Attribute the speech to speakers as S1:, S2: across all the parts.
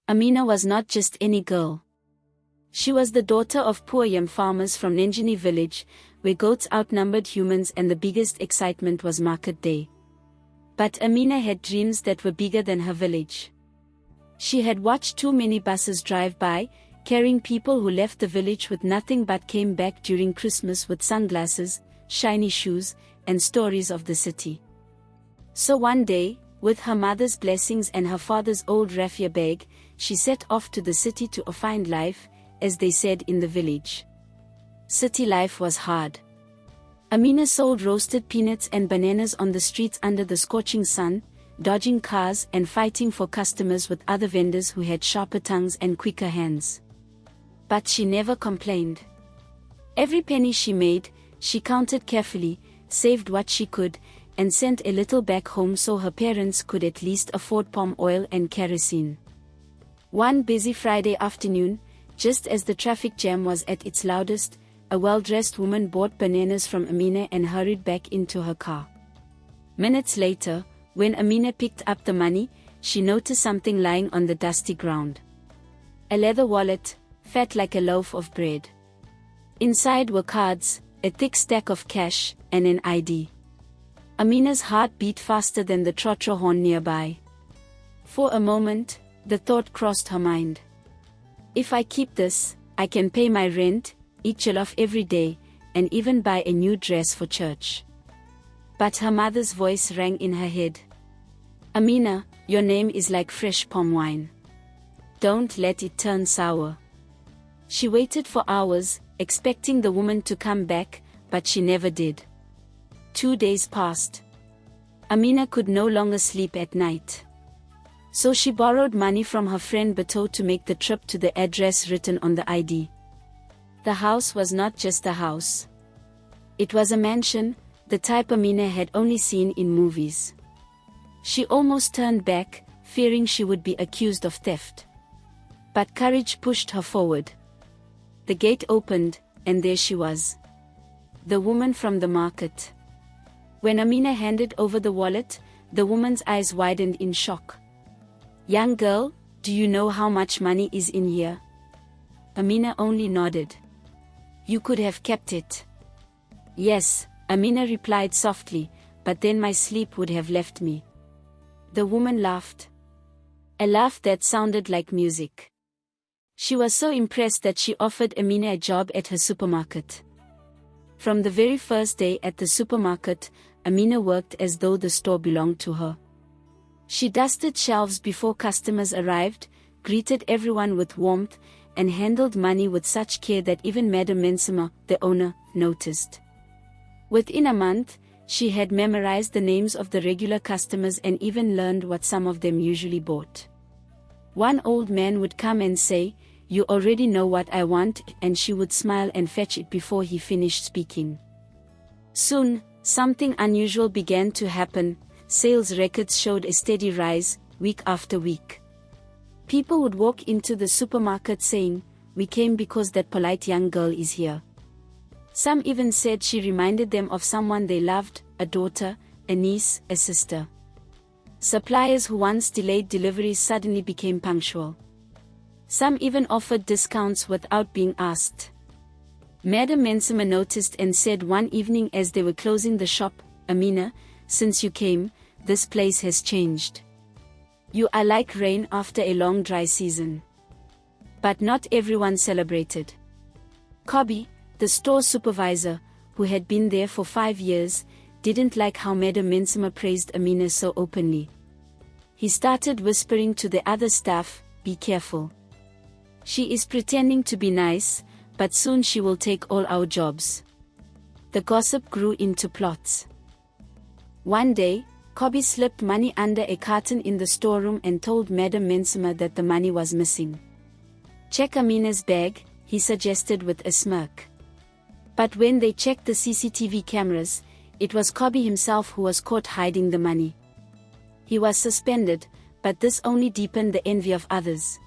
S1: Amina was not just any girl. She was the daughter of poor yam farmers from Nenjini village, where goats outnumbered humans and the biggest excitement was market day. But Amina had dreams that were bigger than her village. She had watched too many buses drive by, carrying people who left the village with nothing but came back during Christmas with sunglasses, shiny shoes, and stories of the city. So one day, with her mother's blessings and her father's old raffia bag, she set off to the city to find life, as they said in the village. City life was hard. Amina sold roasted peanuts and bananas on the streets under the scorching sun, dodging cars and fighting for customers with other vendors who had sharper tongues and quicker hands. But she never complained. Every penny she made, she counted carefully, saved what she could, and sent a little back home so her parents could at least afford palm oil and kerosene. One busy Friday afternoon, just as the traffic jam was at its loudest, a well-dressed woman bought bananas from Amina and hurried back into her car. Minutes later, when Amina picked up the money, she noticed something lying on the dusty ground. A leather wallet, fat like a loaf of bread. Inside were cards, a thick stack of cash, and an ID. Amina's heart beat faster than the trotro horn nearby. For a moment, the thought crossed her mind. If I keep this, I can pay my rent, eat jollof every day, and even buy a new dress for church. But her mother's voice rang in her head. Amina, your name is like fresh palm wine. Don't let it turn sour. She waited for hours, expecting the woman to come back, but she never did. 2 days passed. Amina could no longer sleep at night. So she borrowed money from her friend Bato to make the trip to the address written on the ID. The house was not just a house. It was a mansion, the type Amina had only seen in movies. She almost turned back, fearing she would be accused of theft. But courage pushed her forward. The gate opened, and there she was. The woman from the market. When Amina handed over the wallet, the woman's eyes widened in shock. Young girl, do you know how much money is in here? Amina only nodded. You could have kept it. Yes, Amina replied softly, but then my sleep would have left me. The woman laughed. A laugh that sounded like music. She was so impressed that she offered Amina a job at her supermarket. From the very first day at the supermarket, Amina worked as though the store belonged to her. She dusted shelves before customers arrived, greeted everyone with warmth, and handled money with such care that even Madam Mensima, the owner, noticed. Within a month, she had memorized the names of the regular customers and even learned what some of them usually bought. One old man would come and say, "You already know what I want," and she would smile and fetch it before he finished speaking. Soon, something unusual began to happen. Sales records showed a steady rise, week after week. People would walk into the supermarket saying, "We came because that polite young girl is here." Some even said she reminded them of someone they loved, a daughter, a niece, a sister. Suppliers who once delayed deliveries suddenly became punctual. Some even offered discounts without being asked. Madam Mensima noticed and said one evening as they were closing the shop, "Amina, since you came, this place has changed. You are like rain after a long dry season." But not everyone celebrated. Kobi, the store supervisor, who had been there for 5 years, didn't like how Madam Mensima praised Amina so openly. He started whispering to the other staff, "Be careful. She is pretending to be nice, but soon she will take all our jobs." The gossip grew into plots. One day, Kobi slipped money under a carton in the storeroom and told Madam Mensima that the money was missing. "Check Amina's bag," he suggested with a smirk. But when they checked the CCTV cameras, it was Kobi himself who was caught hiding the money. He was suspended, but this only deepened the envy of others.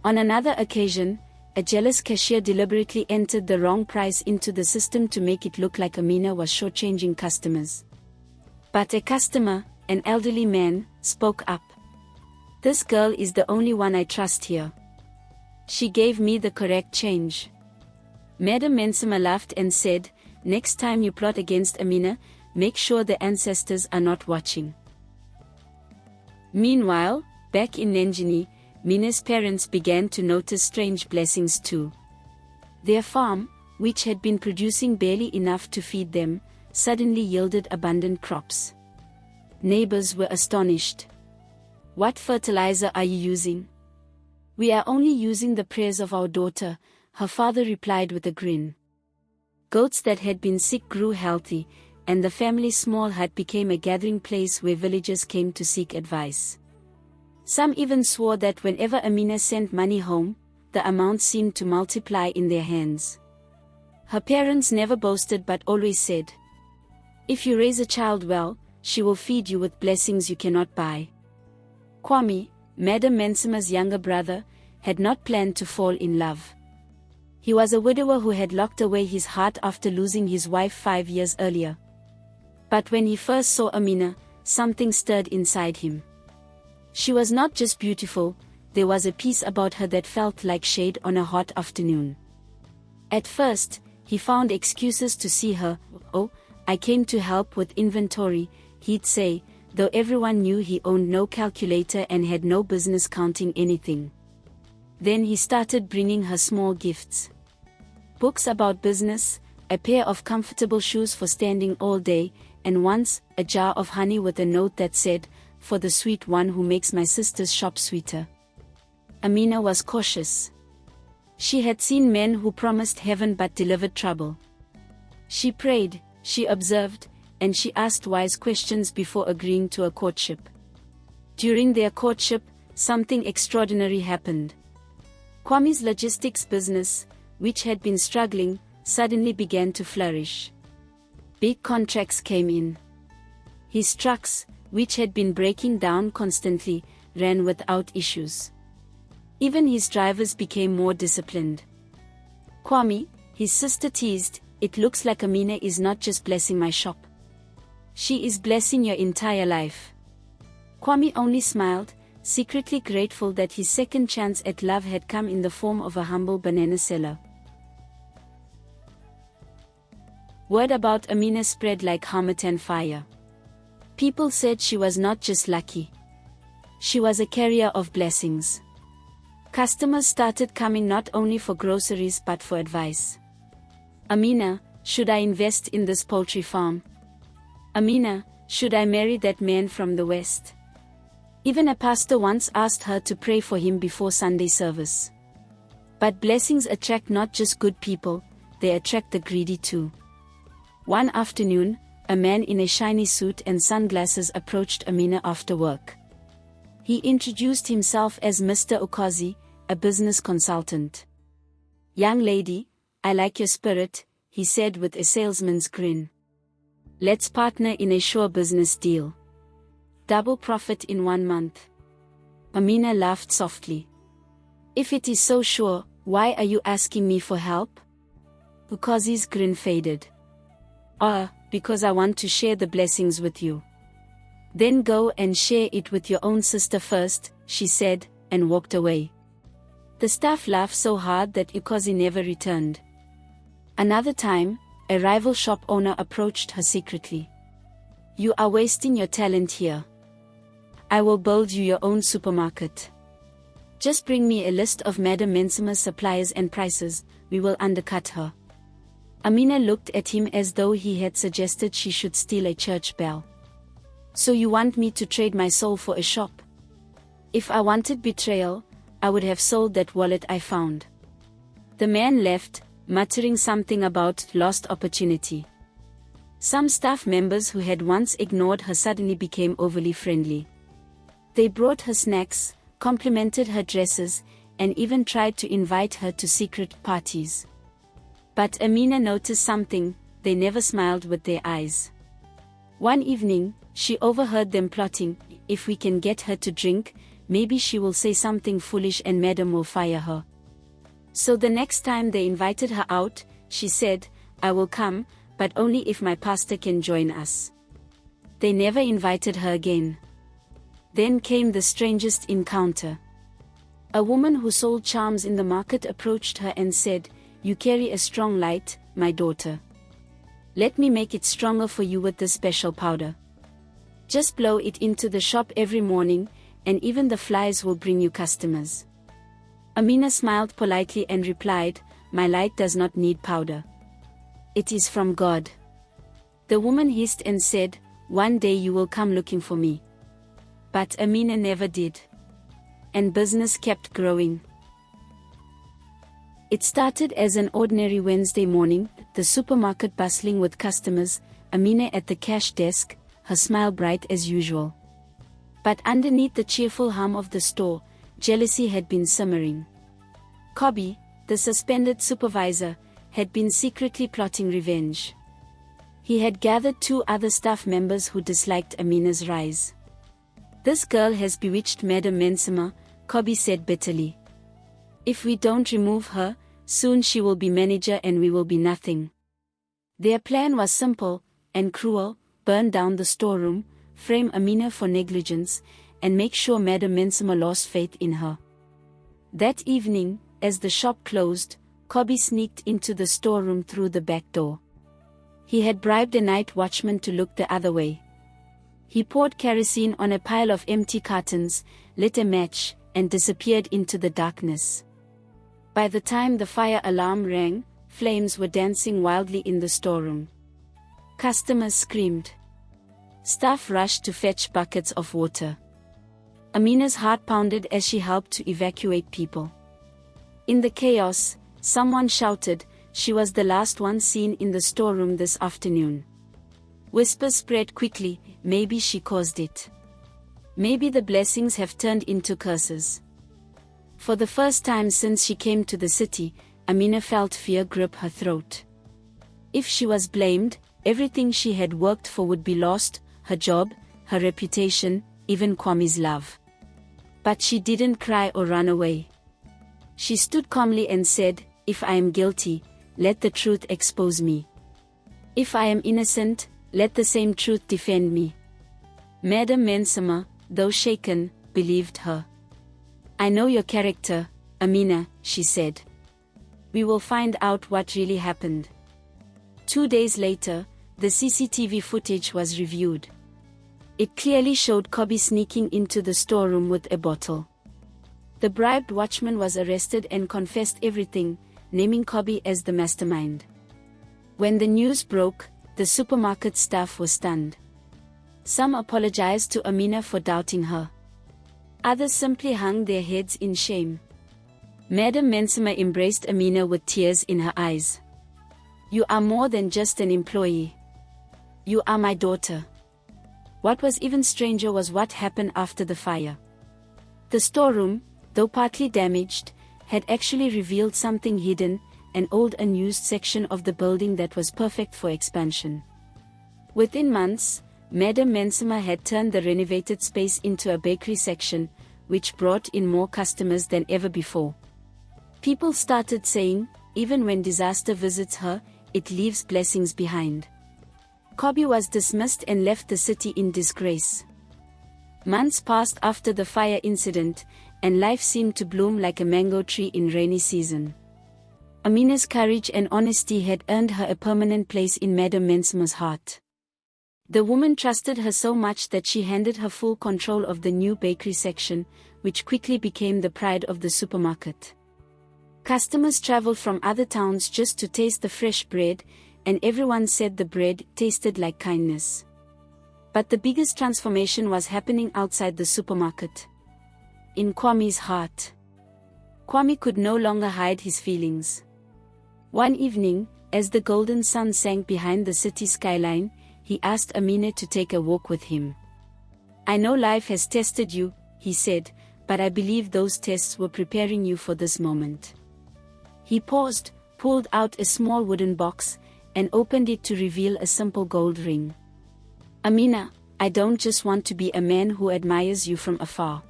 S1: On another occasion, a jealous cashier deliberately entered the wrong price into the system to make it look like Amina was shortchanging customers. But a customer, an elderly man, spoke up. This girl is the only one I trust here. She gave me the correct change. Madam Mensima laughed and said, next time you plot against Amina, make sure the ancestors are not watching. Meanwhile, back in Nenjini, Mina's parents began to notice strange blessings too. Their farm, which had been producing barely enough to feed them, suddenly yielded abundant crops. Neighbors were astonished. What fertilizer are you using? We are only using the prayers of our daughter, her father replied with a grin. Goats that had been sick grew healthy, and the family's small hut became a gathering place where villagers came to seek advice. Some even swore that whenever Amina sent money home, the amount seemed to multiply in their hands. Her parents never boasted but always said, if you raise a child well, she will feed you with blessings you cannot buy. Kwame, Madam Mensima's younger brother, had not planned to fall in love. He was a widower who had locked away his heart after losing his wife 5 years earlier. But when he first saw Amina, something stirred inside him. She was not just beautiful, there was a peace about her that felt like shade on a hot afternoon. At first, he found excuses to see her. Oh, I came to help with inventory, he'd say, though everyone knew he owned no calculator and had no business counting anything. Then he started bringing her small gifts. Books about business, a pair of comfortable shoes for standing all day, and once, a jar of honey with a note that said, for the sweet one who makes my sister's shop sweeter. Amina was cautious. She had seen men who promised heaven but delivered trouble. She prayed, she observed, and she asked wise questions before agreeing to a courtship. During their courtship, something extraordinary happened. Kwame's logistics business, which had been struggling, suddenly began to flourish. Big contracts came in. His trucks, which had been breaking down constantly, ran without issues. Even his drivers became more disciplined. Kwame, his sister teased, it looks like Amina is not just blessing my shop. She is blessing your entire life. Kwame only smiled, secretly grateful that his second chance at love had come in the form of a humble banana seller. Word about Amina spread like Harmattan fire. People said she was not just lucky. She was a carrier of blessings. Customers started coming not only for groceries but for advice. Amina, should I invest in this poultry farm? Amina, should I marry that man from the West? Even a pastor once asked her to pray for him before Sunday service. But blessings attract not just good people, they attract the greedy too. One afternoon, a man in a shiny suit and sunglasses approached Amina after work. He introduced himself as Mr. Ukazi, a business consultant. Young lady, I like your spirit, he said with a salesman's grin. Let's partner in a sure business deal. Double profit in 1 month. Amina laughed softly. If it is so sure, why are you asking me for help? Ukazi's grin faded. Because I want to share the blessings with you. Then go and share it with your own sister first, she said, and walked away. The staff laughed so hard that Ukazi never returned. Another time, a rival shop owner approached her secretly. You are wasting your talent here. I will build you your own supermarket. Just bring me a list of Madam Mensima's suppliers and prices, we will undercut her. Amina looked at him as though he had suggested she should steal a church bell. So you want me to trade my soul for a shop? If I wanted betrayal, I would have sold that wallet I found. The man left, muttering something about lost opportunity. Some staff members who had once ignored her suddenly became overly friendly. They brought her snacks, complimented her dresses, and even tried to invite her to secret parties. But Amina noticed something, they never smiled with their eyes. One evening, she overheard them plotting, if we can get her to drink, maybe she will say something foolish and Madam will fire her. So the next time they invited her out, she said, I will come, but only if my pastor can join us. They never invited her again. Then came the strangest encounter. A woman who sold charms in the market approached her and said, "You carry a strong light, my daughter. Let me make it stronger for you with this special powder. Just blow it into the shop every morning, and even the flies will bring you customers." Amina smiled politely and replied, "My light does not need powder. It is from God." The woman hissed and said, "One day you will come looking for me." But Amina never did. And business kept growing. It started as an ordinary Wednesday morning, the supermarket bustling with customers, Amina at the cash desk, her smile bright as usual. But underneath the cheerful hum of the store, jealousy had been simmering. Kobi, the suspended supervisor, had been secretly plotting revenge. He had gathered 2 other staff members who disliked Amina's rise. "This girl has bewitched Madame Mensima," Kobi said bitterly. "If we don't remove her, soon she will be manager and we will be nothing." Their plan was simple and cruel: burn down the storeroom, frame Amina for negligence, and make sure Madame Mensima lost faith in her. That evening, as the shop closed, Kobi sneaked into the storeroom through the back door. He had bribed a night watchman to look the other way. He poured kerosene on a pile of empty cartons, lit a match, and disappeared into the darkness. By the time the fire alarm rang, flames were dancing wildly in the storeroom. Customers screamed. Staff rushed to fetch buckets of water. Amina's heart pounded as she helped to evacuate people. In the chaos, someone shouted, "She was the last one seen in the storeroom this afternoon." Whispers spread quickly, "Maybe she caused it. Maybe the blessings have turned into curses." For the first time since she came to the city, Amina felt fear grip her throat. If she was blamed, everything she had worked for would be lost: her job, her reputation, even Kwami's love. But she didn't cry or run away. She stood calmly and said, "If I am guilty, let the truth expose me. If I am innocent, let the same truth defend me." Madame Mensima, though shaken, believed her. "I know your character, Amina," she said. "We will find out what really happened." 2 days later, the CCTV footage was reviewed. It clearly showed Kobi sneaking into the storeroom with a bottle. The bribed watchman was arrested and confessed everything, naming Kobi as the mastermind. When the news broke, the supermarket staff was stunned. Some apologized to Amina for doubting her. Others simply hung their heads in shame. Madame Mensima embraced Amina with tears in her eyes. "You are more than just an employee. You are my daughter." What was even stranger was what happened after the fire. The storeroom, though partly damaged, had actually revealed something hidden, an old unused section of the building that was perfect for expansion. Within months, Madame Mensima had turned the renovated space into a bakery section, which brought in more customers than ever before. People started saying, even when disaster visits her, it leaves blessings behind. Kobi was dismissed and left the city in disgrace. Months passed after the fire incident, and life seemed to bloom like a mango tree in rainy season. Amina's courage and honesty had earned her a permanent place in Madame Mensima's heart. The woman trusted her so much that she handed her full control of the new bakery section, which quickly became the pride of the supermarket. Customers traveled from other towns just to taste the fresh bread, and everyone said the bread tasted like kindness. But the biggest transformation was happening outside the supermarket. In Kwami's heart. Kwami could no longer hide his feelings. One evening, as the golden sun sank behind the city skyline, he asked Amina to take a walk with him. "I know life has tested you," he said, "but I believe those tests were preparing you for this moment." He paused, pulled out a small wooden box, and opened it to reveal a simple gold ring. "Amina, I don't just want to be a man who admires you from afar.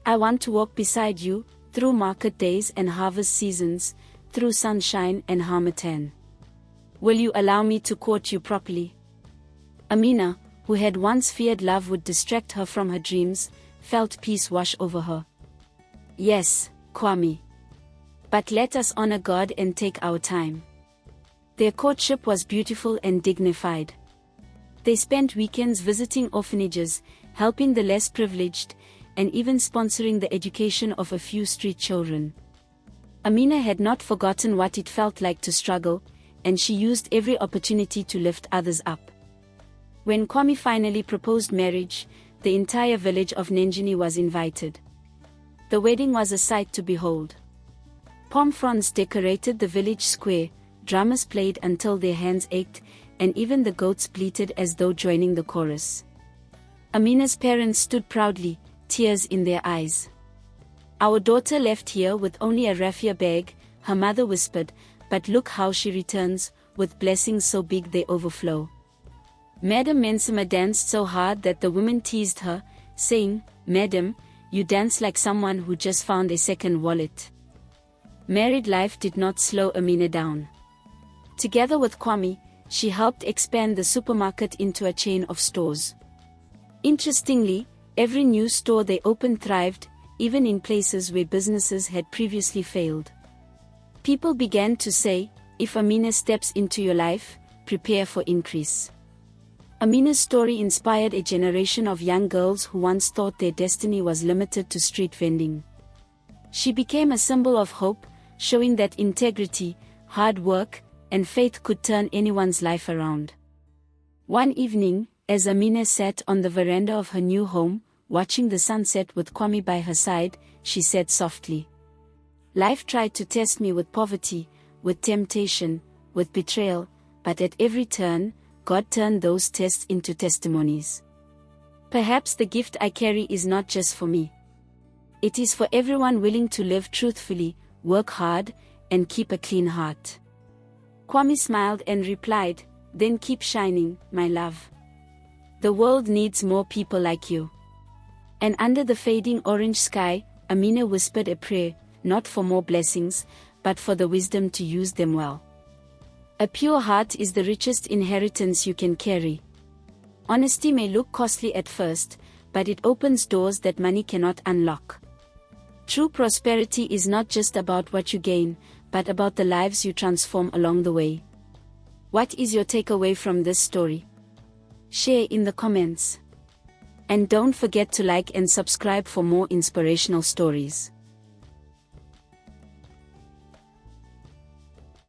S1: I want to walk beside you, through market days and harvest seasons, through sunshine and harmattan. Will you allow me to court you properly?" Amina, who had once feared love would distract her from her dreams, felt peace wash over her. Yes, Kwame. But let us honor God and take our time. Their courtship was beautiful and dignified. They spent weekends visiting orphanages, helping the less privileged, and even sponsoring the education of a few street children. Amina had not forgotten what it felt like to struggle, and she used every opportunity to lift others up. When Kwame finally proposed marriage, the entire village of Nenjini was invited. The wedding was a sight to behold. Palm fronds decorated the village square, drummers played until their hands ached, and even the goats bleated as though joining the chorus. Amina's parents stood proudly, tears in their eyes. "Our daughter left here with only a raffia bag," her mother whispered, "but look how she returns, with blessings so big they overflow." Madam Mensima danced so hard that the women teased her, saying, "Madam, you dance like someone who just found a second wallet." Married life did not slow Amina down. Together with Kwame, she helped expand the supermarket into a chain of stores. Interestingly, every new store they opened thrived, even in places where businesses had previously failed. People began to say, "If Amina steps into your life, prepare for increase." Amina's story inspired a generation of young girls who once thought their destiny was limited to street vending. She became a symbol of hope, showing that integrity, hard work, and faith could turn anyone's life around. One evening, as Amina sat on the veranda of her new home, watching the sunset with Kwame by her side, she said softly, "Life tried to test me with poverty, with temptation, with betrayal, but at every turn, God turned those tests into testimonies. Perhaps the gift I carry is not just for me. It is for everyone willing to live truthfully, work hard, and keep a clean heart." Kwame smiled and replied, "Then keep shining, my love. The world needs more people like you." And under the fading orange sky, Amina whispered a prayer, not for more blessings, but for the wisdom to use them well. A pure heart is the richest inheritance you can carry. Honesty may look costly at first, but it opens doors that money cannot unlock. True prosperity is not just about what you gain, but about the lives you transform along the way. What is your takeaway from this story? Share in the comments. And don't forget to like and subscribe for more inspirational stories.